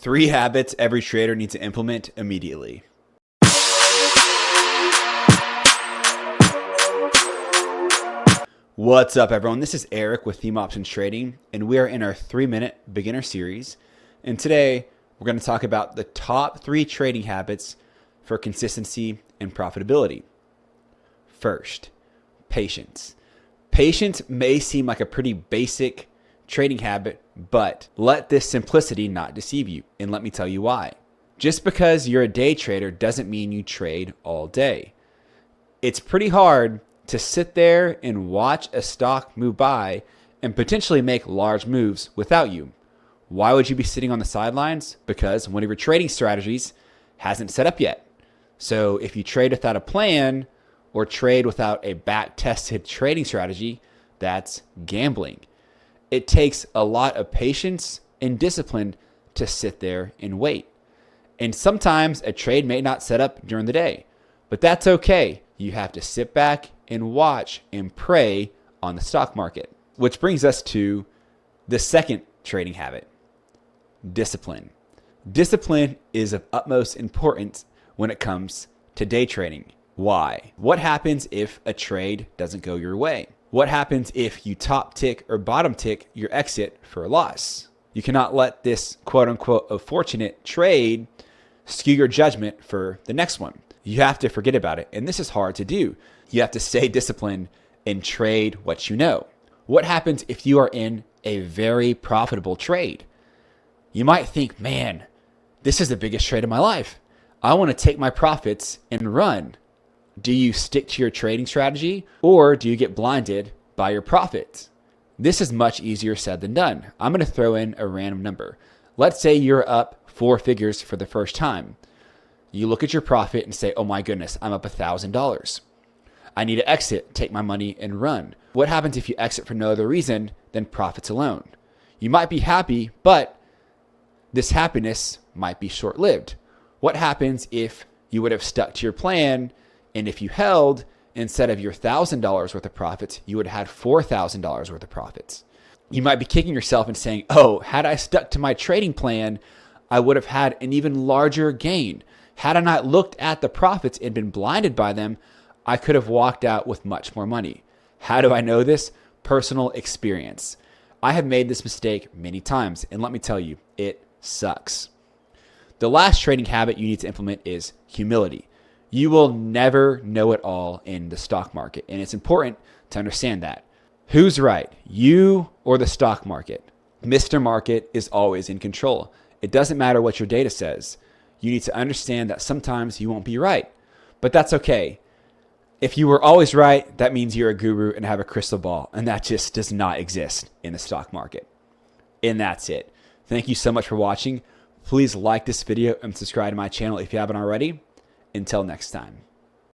3 habits every trader needs to implement immediately. What's up, everyone? This is Eric with Theme Options Trading, and we are in our 3-minute beginner series. And today, we're going to talk about the top 3 trading habits for consistency and profitability. First, patience. Patience may seem like a pretty basic trading habit, but let this simplicity not deceive you, and let me tell you why. Just because you're a day trader doesn't mean you trade all day. It's pretty hard to sit there and watch a stock move by and potentially make large moves without you. Why would you be sitting on the sidelines? Because one of your trading strategies hasn't set up yet. So if you trade without a plan or trade without a back-tested trading strategy, that's gambling. It takes a lot of patience and discipline to sit there and wait. And sometimes a trade may not set up during the day, but that's okay. You have to sit back and watch and pray on the stock market. Which brings us to the second trading habit, discipline. Discipline is of utmost importance when it comes to day trading. Why? What happens if a trade doesn't go your way? What happens if you top tick or bottom tick your exit for a loss? You cannot let this quote unquote unfortunate trade skew your judgment for the next one. You have to forget about it. And this is hard to do. You have to stay disciplined and trade what you know. What happens if you are in a very profitable trade? You might think, man, this is the biggest trade of my life. I want to take my profits and run. Do you stick to your trading strategy, or do you get blinded by your profits? This is much easier said than done. I'm going to throw in a random number. Let's say you're up 4 figures for the first time. You look at your profit and say, oh my goodness, I'm up $1,000. I need to exit, take my money and run. What happens if you exit for no other reason than profits alone? You might be happy, but this happiness might be short-lived. What happens if you would have stuck to your plan, and if you held, instead of your $1,000 worth of profits, you would have had $4,000 worth of profits? You might be kicking yourself and saying, oh, had I stuck to my trading plan, I would have had an even larger gain. Had I not looked at the profits and been blinded by them, I could have walked out with much more money. How do I know this? Personal experience. I have made this mistake many times, and let me tell you, it sucks. The last trading habit you need to implement is humility. You will never know it all in the stock market, and it's important to understand that. Who's right, you or the stock market? Mr. Market is always in control. It doesn't matter what your data says. You need to understand that sometimes you won't be right, but that's okay. If you were always right, that means you're a guru and have a crystal ball, and that just does not exist in the stock market. And that's it. Thank you so much for watching. Please like this video and subscribe to my channel if you haven't already. Until next time.